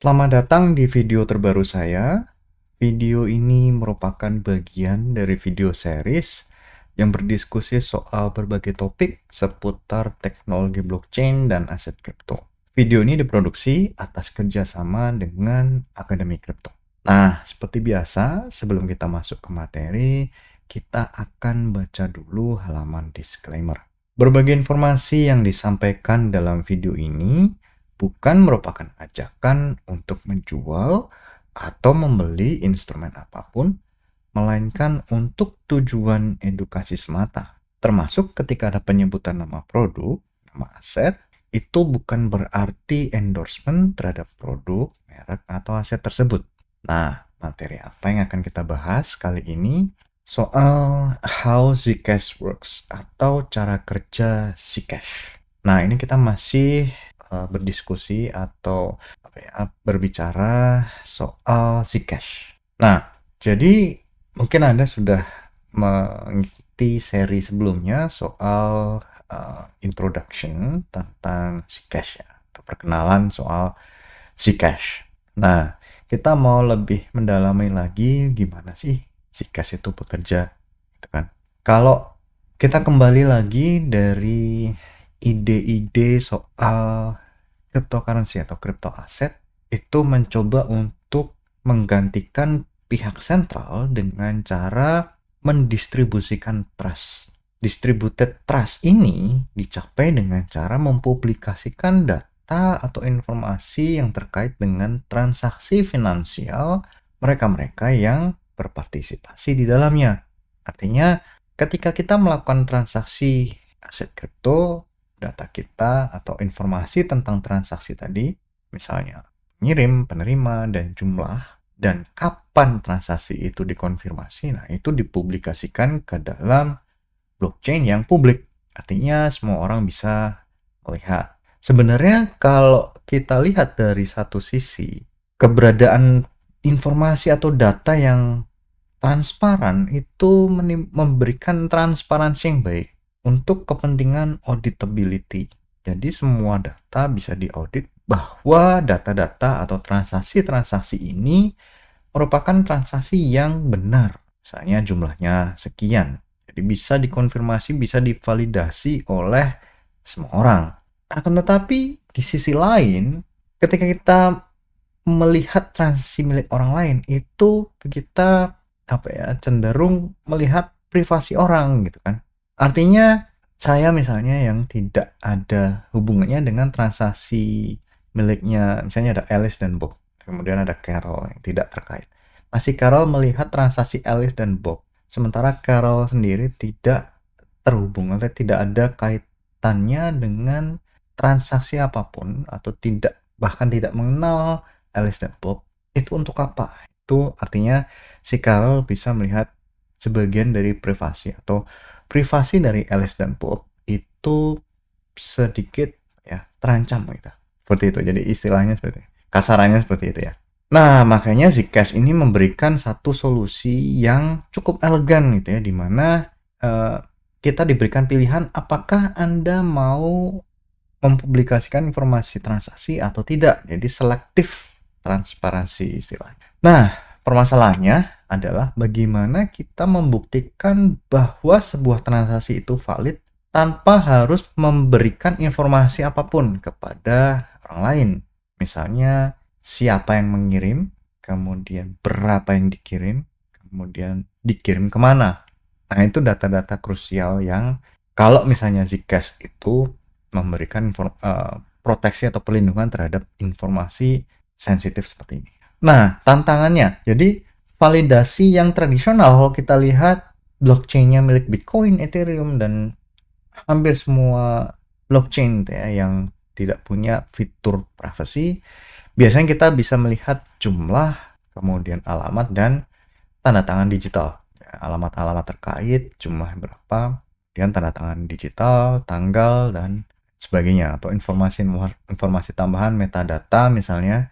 Selamat datang di video terbaru saya. Video ini merupakan bagian dari video series yang berdiskusi soal berbagai topik seputar teknologi blockchain dan aset kripto. Video ini diproduksi atas kerjasama dengan Akademi Kripto. Nah, seperti biasa, sebelum kita masuk ke materi, kita akan baca dulu halaman disclaimer. Berbagai informasi yang disampaikan dalam video ini bukan merupakan ajakan untuk menjual atau membeli instrumen apapun, melainkan untuk tujuan edukasi semata. Termasuk ketika ada penyebutan nama produk, nama aset, itu bukan berarti endorsement terhadap produk, merek, atau aset tersebut. Nah, materi apa yang akan kita bahas kali ini? Soal how Zcash works atau cara kerja Zcash. Nah, ini kita masih berdiskusi atau berbicara soal Zcash. Nah, jadi mungkin Anda sudah mengikuti seri sebelumnya soal introduction tentang Zcash ya, atau perkenalan soal Zcash. Nah, kita mau lebih mendalami lagi gimana sih Zcash itu bekerja, gitu kan? Kalau kita kembali lagi dari ide-ide soal cryptocurrency atau crypto aset itu mencoba untuk menggantikan pihak sentral dengan cara mendistribusikan trust. Distributed trust ini dicapai dengan cara mempublikasikan data atau informasi yang terkait dengan transaksi finansial mereka-mereka yang berpartisipasi di dalamnya. Artinya, ketika kita melakukan transaksi aset kripto, data kita atau informasi tentang transaksi tadi, misalnya ngirim, penerima, dan jumlah, dan kapan transaksi itu dikonfirmasi, nah itu dipublikasikan ke dalam blockchain yang publik. Artinya semua orang bisa melihat. Sebenarnya kalau kita lihat dari satu sisi, keberadaan informasi atau data yang transparan itu memberikan transparansi yang baik untuk kepentingan auditability. Jadi semua data bisa diaudit bahwa data-data atau transaksi-transaksi ini merupakan transaksi yang benar. Misalnya jumlahnya sekian. Jadi bisa dikonfirmasi, bisa divalidasi oleh semua orang. Akan tetapi di sisi lain, ketika kita melihat transaksi milik orang lain, itu kita cenderung melihat privasi orang gitu kan. Artinya saya misalnya yang tidak ada hubungannya dengan transaksi miliknya, misalnya ada Alice dan Bob, kemudian ada Carol yang tidak terkait. Masih Carol melihat transaksi Alice dan Bob, sementara Carol sendiri tidak terhubung atau tidak ada kaitannya dengan transaksi apapun atau bahkan tidak mengenal Alice dan Bob. Itu untuk apa? Itu artinya si Carol bisa melihat sebagian dari privasi atau privasi dari Alice dan Bob itu sedikit ya terancam gitu. Seperti itu. Jadi istilahnya seperti itu. Kasarannya seperti itu ya. Nah, makanya Zcash ini memberikan satu solusi yang cukup elegan gitu ya, di mana kita diberikan pilihan apakah Anda mau mempublikasikan informasi transaksi atau tidak. Jadi selektif transparansi istilahnya. Nah, permasalahannya adalah bagaimana kita membuktikan bahwa sebuah transaksi itu valid tanpa harus memberikan informasi apapun kepada orang lain. Misalnya, siapa yang mengirim, kemudian berapa yang dikirim, kemudian dikirim kemana. Nah, itu data-data krusial yang kalau misalnya Zcash itu memberikan proteksi atau perlindungan terhadap informasi sensitif seperti ini. Nah, tantangannya, jadi validasi yang tradisional kalau kita lihat blockchain-nya milik Bitcoin, Ethereum, dan hampir semua blockchain ya, yang tidak punya fitur privacy, biasanya kita bisa melihat jumlah, kemudian alamat, dan tanda tangan digital. Alamat-alamat terkait, jumlah berapa, kemudian tanda tangan digital, tanggal, dan sebagainya, atau informasi tambahan metadata misalnya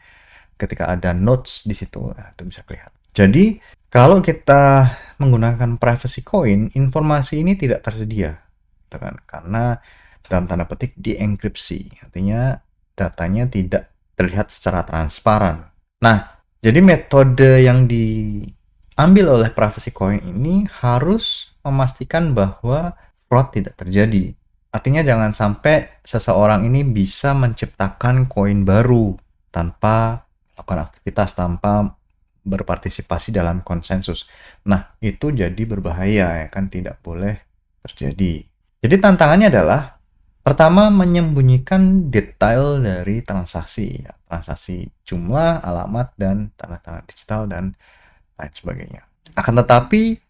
ketika ada notes di situ, itu bisa kelihatan. Jadi kalau kita menggunakan privacy coin, informasi ini tidak tersedia, karena dalam tanda petik dienkripsi, artinya datanya tidak terlihat secara transparan. Nah, jadi metode yang diambil oleh Privacy Coin ini harus memastikan bahwa fraud tidak terjadi. Artinya jangan sampai seseorang ini bisa menciptakan koin baru tanpa melakukan aktivitas, tanpa berpartisipasi dalam konsensus. Nah, itu jadi berbahaya, ya kan, tidak boleh terjadi. Jadi tantangannya adalah pertama, menyembunyikan detail dari transaksi, ya, transaksi jumlah, alamat, dan tanda tangan digital, dan lain sebagainya. Akan tetapi,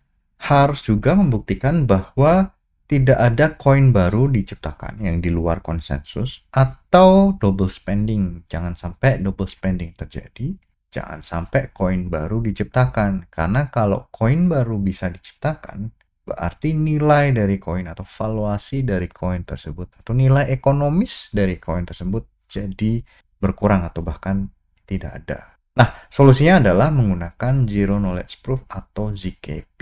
harus juga membuktikan bahwa tidak ada koin baru diciptakan yang di luar konsensus atau double spending. Jangan sampai double spending terjadi. Jangan sampai koin baru diciptakan. Karena kalau koin baru bisa diciptakan, berarti nilai dari koin atau valuasi dari koin tersebut atau nilai ekonomis dari koin tersebut jadi berkurang atau bahkan tidak ada. Nah, solusinya adalah menggunakan Zero Knowledge Proof atau ZKP.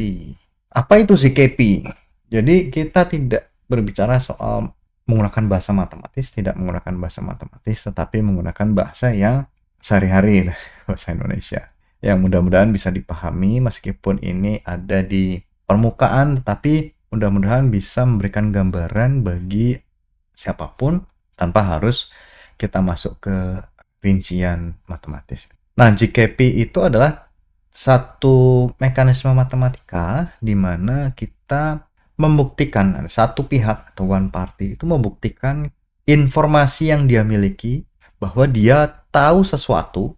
Apa itu ZKP? Jadi kita tidak berbicara soal menggunakan bahasa matematis, tidak menggunakan bahasa matematis, tetapi menggunakan bahasa yang sehari-hari, bahasa Indonesia, yang mudah-mudahan bisa dipahami meskipun ini ada di permukaan, tetapi mudah-mudahan bisa memberikan gambaran bagi siapapun tanpa harus kita masuk ke rincian matematis. Nah, GKP itu adalah satu mekanisme matematika di mana kita membuktikan, ada satu pihak atau one party itu membuktikan informasi yang dia miliki, bahwa dia tahu sesuatu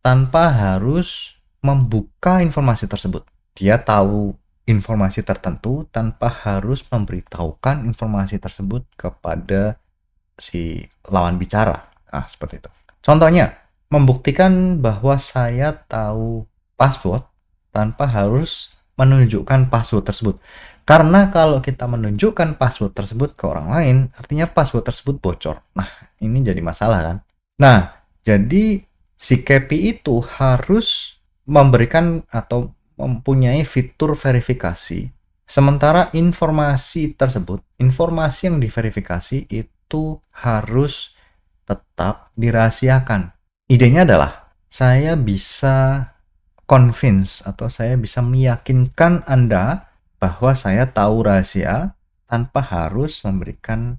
tanpa harus membuka informasi tersebut. Dia tahu informasi tertentu tanpa harus memberitahukan informasi tersebut kepada si lawan bicara. Nah, seperti itu. Contohnya, membuktikan bahwa saya tahu password tanpa harus menunjukkan password tersebut. Karena kalau kita menunjukkan password tersebut ke orang lain, artinya password tersebut bocor. Nah, ini jadi masalah kan? Nah, jadi si KPI itu harus memberikan atau mempunyai fitur verifikasi. Sementara informasi tersebut, informasi yang diverifikasi itu harus tetap dirahasiakan. Idenya adalah saya bisa convince atau saya bisa meyakinkan Anda bahwa saya tahu rahasia tanpa harus memberikan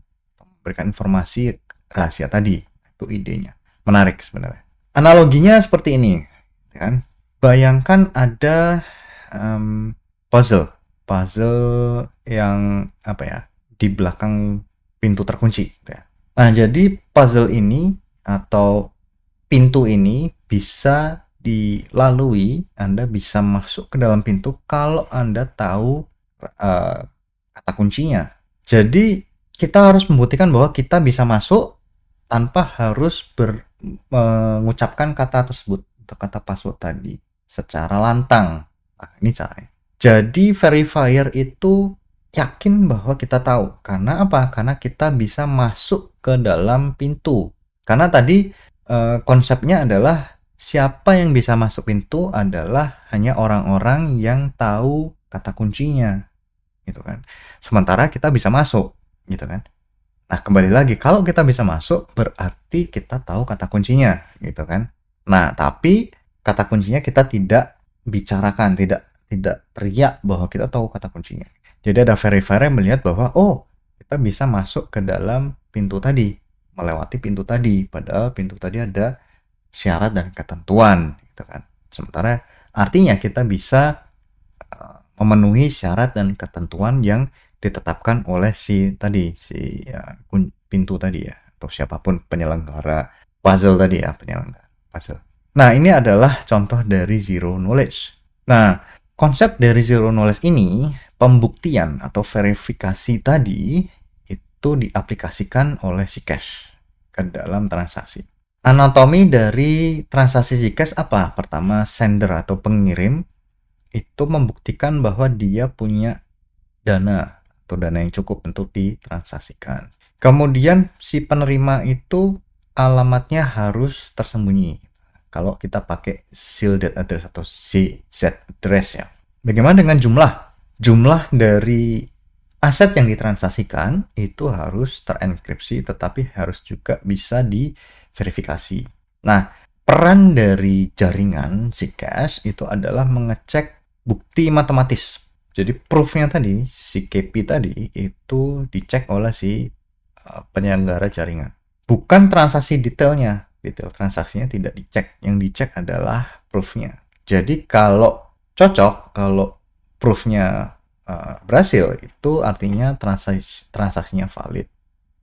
informasi rahasia tadi. Itu idenya. Menarik sebenarnya. Analoginya seperti ini, kan? Bayangkan ada puzzle yang di belakang pintu terkunci. Ya. Nah, jadi puzzle ini atau pintu ini bisa dilalui, Anda bisa masuk ke dalam pintu kalau Anda tahu kata kuncinya. Jadi kita harus membuktikan bahwa kita bisa masuk tanpa harus mengucapkan kata tersebut atau kata password tadi secara lantang. Nah, ini caranya. Jadi verifier itu yakin bahwa kita tahu. Karena apa? Karena kita bisa masuk ke dalam pintu. Karena tadi konsepnya adalah siapa yang bisa masuk pintu adalah hanya orang-orang yang tahu kata kuncinya, gitu kan. Sementara kita bisa masuk, gitu kan. Nah, kembali lagi, kalau kita bisa masuk berarti kita tahu kata kuncinya, gitu kan. Nah, tapi kata kuncinya kita tidak bicarakan, tidak teriak bahwa kita tahu kata kuncinya. Jadi ada verifier yang melihat bahwa kita bisa masuk ke dalam pintu tadi, melewati pintu tadi, padahal pintu tadi ada syarat dan ketentuan, gitu kan. Sementara artinya kita bisa memenuhi syarat dan ketentuan yang ditetapkan oleh pintu tadi ya, atau siapapun penyelenggara puzzle tadi ya, penyelenggara puzzle. Nah, ini adalah contoh dari zero knowledge. Nah, konsep dari zero knowledge ini, pembuktian atau verifikasi tadi itu diaplikasikan oleh Zcash ke dalam transaksi. Anatomi dari transaksi Zcash apa? Pertama, sender atau pengirim itu membuktikan bahwa dia punya dana atau dana yang cukup untuk ditransaksikan. Kemudian si penerima itu alamatnya harus tersembunyi. Kalau kita pakai shielded address atau CZ address ya. Bagaimana dengan jumlah? Jumlah dari aset yang ditransaksikan itu harus terenkripsi, tetapi harus juga bisa diverifikasi. Nah, peran dari jaringan Zcash itu adalah mengecek bukti matematis. Jadi proof-nya tadi, si KP tadi itu dicek oleh si penyelenggara jaringan. Bukan transaksi detailnya. Detail transaksinya tidak dicek. Yang dicek adalah proof-nya. Jadi kalau cocok, kalau proof-nya berhasil, itu artinya transaksinya valid.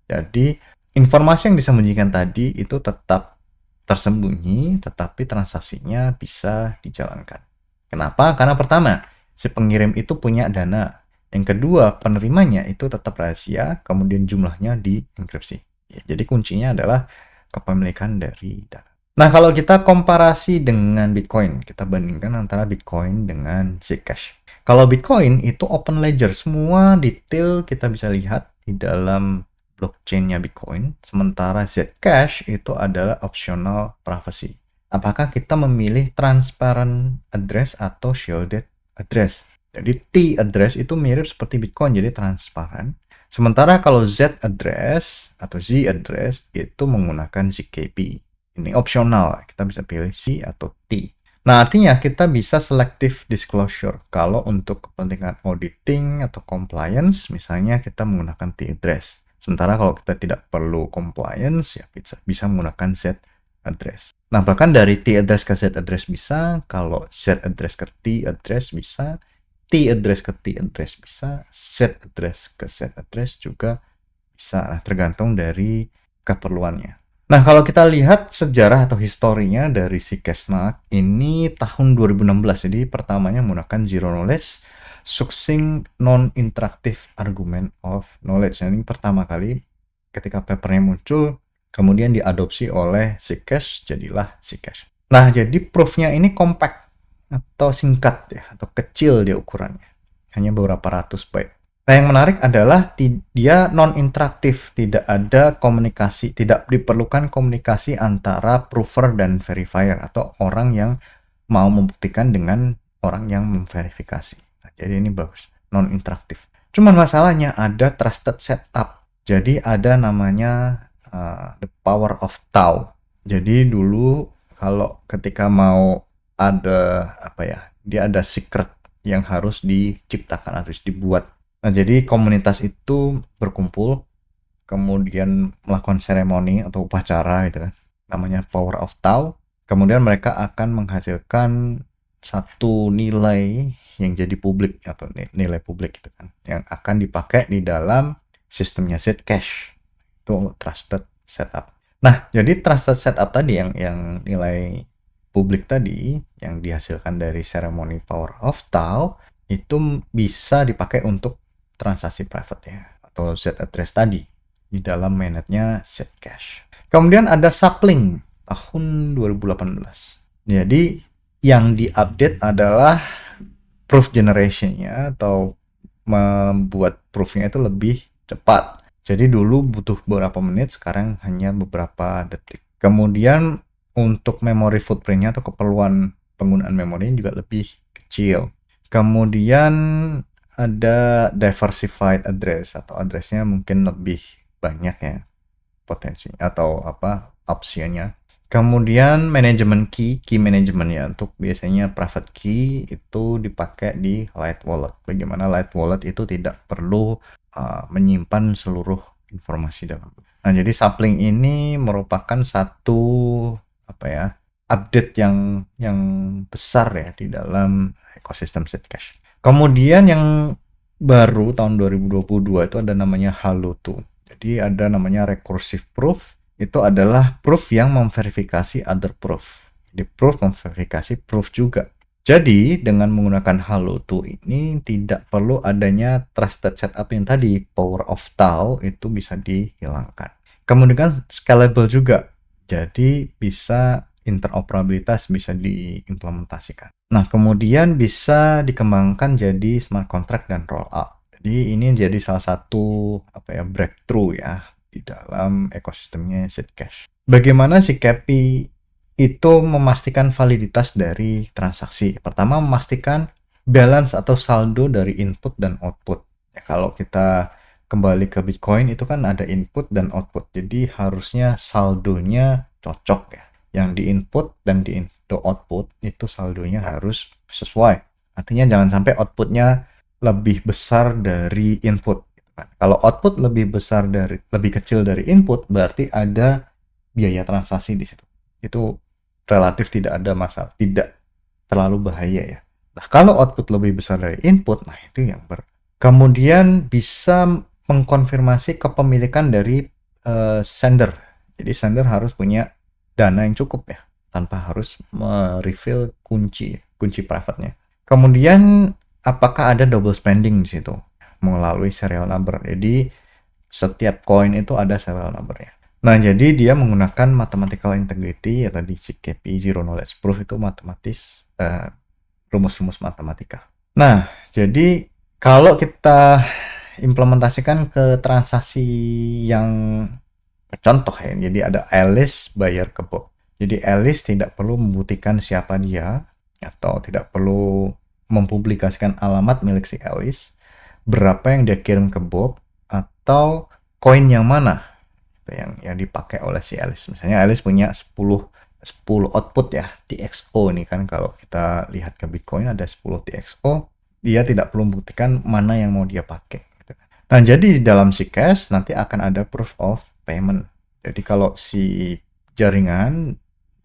Jadi informasi yang disembunyikan tadi itu tetap tersembunyi, tetapi transaksinya bisa dijalankan. Kenapa? Karena pertama, si pengirim itu punya dana. Yang kedua, penerimanya itu tetap rahasia, kemudian jumlahnya dienkripsi. Ya, jadi kuncinya adalah kepemilikan dari dana. Nah, kalau kita komparasi dengan Bitcoin, kita bandingkan antara Bitcoin dengan Zcash. Kalau Bitcoin itu open ledger, semua detail kita bisa lihat di dalam blockchain-nya Bitcoin, sementara Zcash itu adalah optional privacy. Apakah kita memilih transparent address atau shielded address? Jadi T address itu mirip seperti Bitcoin, jadi transparan. Sementara kalau Z address atau Z address itu menggunakan ZKP. Ini opsional, kita bisa pilih C atau T. Nah, artinya kita bisa selective disclosure. Kalau untuk kepentingan auditing atau compliance, misalnya kita menggunakan T address. Sementara kalau kita tidak perlu compliance, ya bisa menggunakan Z address. Nah, bahkan dari T address ke Z address bisa, kalau Z address ke T address bisa, T address ke T address bisa, Z address ke Z address juga bisa. Nah, tergantung dari keperluannya. Nah, kalau kita lihat sejarah atau historinya dari si Cashnack, ini tahun 2016, jadi pertamanya menggunakan Zero Knowledge, Succinct Non-Interactive Argument of Knowledge. Nah, ini pertama kali ketika papernya muncul, kemudian diadopsi oleh Zcash, jadilah Zcash. Nah, jadi proofnya ini compact atau singkat ya, atau kecil dia ukurannya. Hanya beberapa ratus byte. Nah, yang menarik adalah dia non-interaktif, tidak ada komunikasi, tidak diperlukan komunikasi antara prover dan verifier atau orang yang mau membuktikan dengan orang yang memverifikasi. Nah, jadi ini bagus, non-interaktif. Cuman masalahnya ada trusted setup. Jadi ada namanya the power of Tau. Jadi dulu kalau ketika mau ada dia ada secret yang harus diciptakan, harus dibuat. Nah, jadi komunitas itu berkumpul, kemudian melakukan seremoni atau upacara gitu kan, namanya Power of Tau. Kemudian mereka akan menghasilkan satu nilai yang jadi publik atau nilai publik gitu kan, yang akan dipakai di dalam sistemnya Zcash. Itu trusted setup. Nah, jadi trusted setup tadi yang nilai publik tadi yang dihasilkan dari seremoni Power of Tau itu bisa dipakai untuk transaksi private ya, atau Z address tadi di dalam mainnetnya Zcash. Kemudian ada Sapling tahun 2018. Jadi yang diupdate adalah proof generation-nya atau membuat proofnya itu lebih cepat. Jadi dulu butuh beberapa menit, sekarang hanya beberapa detik. Kemudian untuk memory footprint-nya atau keperluan penggunaan memori juga lebih kecil. Kemudian ada diversified address atau addressnya mungkin lebih banyak ya potensi atau opsinya. Kemudian manajemen key management ya, untuk biasanya private key itu dipakai di Light Wallet. Bagaimana Light Wallet itu tidak perlu menyimpan seluruh informasi dalam. Nah, jadi Sapling ini merupakan satu update yang besar ya di dalam ekosistem Zcash. Kemudian yang baru tahun 2022 itu ada namanya Halo 2. Jadi ada namanya recursive proof. Itu adalah proof yang memverifikasi other proof. Jadi proof memverifikasi proof juga. Jadi dengan menggunakan Halo 2 ini tidak perlu adanya trusted setup yang tadi, power of Tau itu bisa dihilangkan. Kemudian scalable juga. Jadi bisa interoperabilitas bisa diimplementasikan. Nah, kemudian bisa dikembangkan jadi smart contract dan rollup. Jadi ini jadi salah satu breakthrough ya di dalam ekosistemnya Zcash. Bagaimana si Cappy itu memastikan validitas dari transaksi? Pertama, memastikan balance atau saldo dari input dan output. Ya, kalau kita kembali ke Bitcoin itu kan ada input dan output. Jadi harusnya saldonya cocok ya. Yang di input dan di output itu saldonya harus sesuai. Artinya jangan sampai outputnya lebih besar dari input. Kalau output lebih kecil dari input, berarti ada biaya transaksi di situ. Itu relatif tidak ada masalah, tidak terlalu bahaya ya. Nah, kalau output lebih besar dari input, nah itu yang kemudian bisa mengkonfirmasi kepemilikan dari sender. Jadi sender harus punya dana yang cukup ya, tanpa harus mereveal kunci private-nya. Kemudian apakah ada double spending di situ melalui serial number. Jadi setiap koin itu ada serial number-nya. Nah, jadi dia menggunakan mathematical integrity ya tadi CKP, zero knowledge proof itu matematis, rumus-rumus matematika. Nah, jadi kalau kita implementasikan ke transaksi yang contoh ya, jadi ada Alice bayar ke Bob. Jadi Alice tidak perlu membuktikan siapa dia atau tidak perlu mempublikasikan alamat milik si Alice, berapa yang dia kirim ke Bob, atau koin yang mana yang dipakai oleh si Alice. Misalnya Alice punya 10 output ya, TXO nih kan, kalau kita lihat ke Bitcoin ada 10 TXO, dia tidak perlu membuktikan mana yang mau dia pakai gitu. Nah, jadi dalam si cash nanti akan ada proof of payment. Jadi kalau si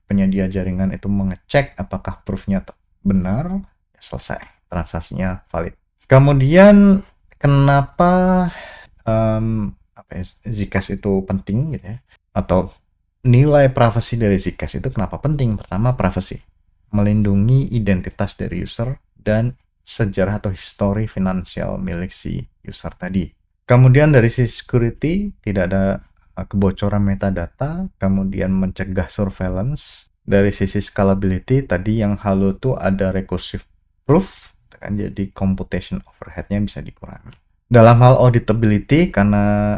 penyedia jaringan itu mengecek apakah proofnya benar, ya selesai, transaksinya valid. Kemudian kenapa Zcash itu penting gitu ya, atau nilai privasi dari Zcash itu kenapa penting? Pertama, privasi, melindungi identitas dari user dan sejarah atau histori finansial milik si user tadi. Kemudian dari sisi security, tidak ada kebocoran metadata, kemudian mencegah surveillance. Dari sisi scalability, tadi yang halo tuh ada recursive proof, kan, jadi computation overhead-nya bisa dikurangi. Dalam hal auditability, karena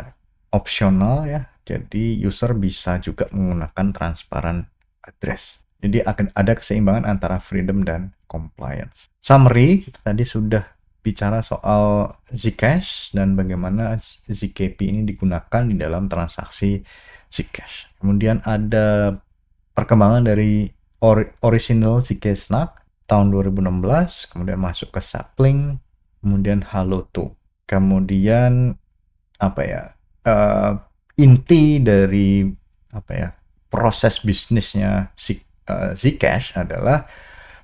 opsional ya, jadi user bisa juga menggunakan transparent address. Jadi akan ada keseimbangan antara freedom dan compliance. Summary, kita tadi sudah bicara soal Zcash dan bagaimana ZKP ini digunakan di dalam transaksi Zcash. Kemudian ada perkembangan dari original Zcash Snark tahun 2016, kemudian masuk ke Sapling, kemudian Halo 2. Kemudian inti dari proses bisnisnya Zcash adalah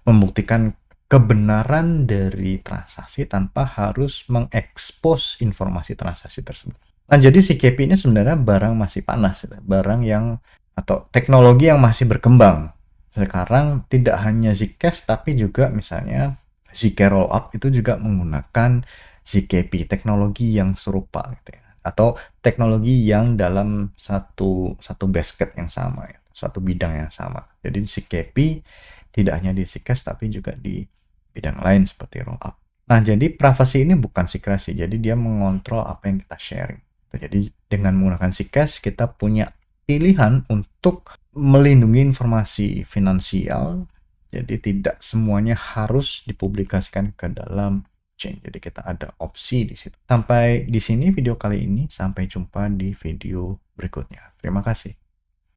membuktikan kebenaran dari transaksi tanpa harus mengekspos informasi transaksi tersebut. Nah, jadi Zkp ini sebenarnya barang masih panas, barang yang atau teknologi yang masih berkembang. Sekarang tidak hanya Zcash tapi juga misalnya Zk Rollup itu juga menggunakan Zkp, teknologi yang serupa gitu ya. Atau teknologi yang dalam satu basket yang sama ya, satu bidang yang sama. Jadi Zkp tidak hanya di Zcash tapi juga di bidang lain seperti rollup. Nah, jadi privasi ini bukan secrecy, jadi dia mengontrol apa yang kita sharing. Jadi dengan menggunakan Zcash kita punya pilihan untuk melindungi informasi finansial, jadi tidak semuanya harus dipublikasikan ke dalam chain. Jadi kita ada opsi di situ. Sampai di sini video kali ini, sampai jumpa di video berikutnya. Terima kasih.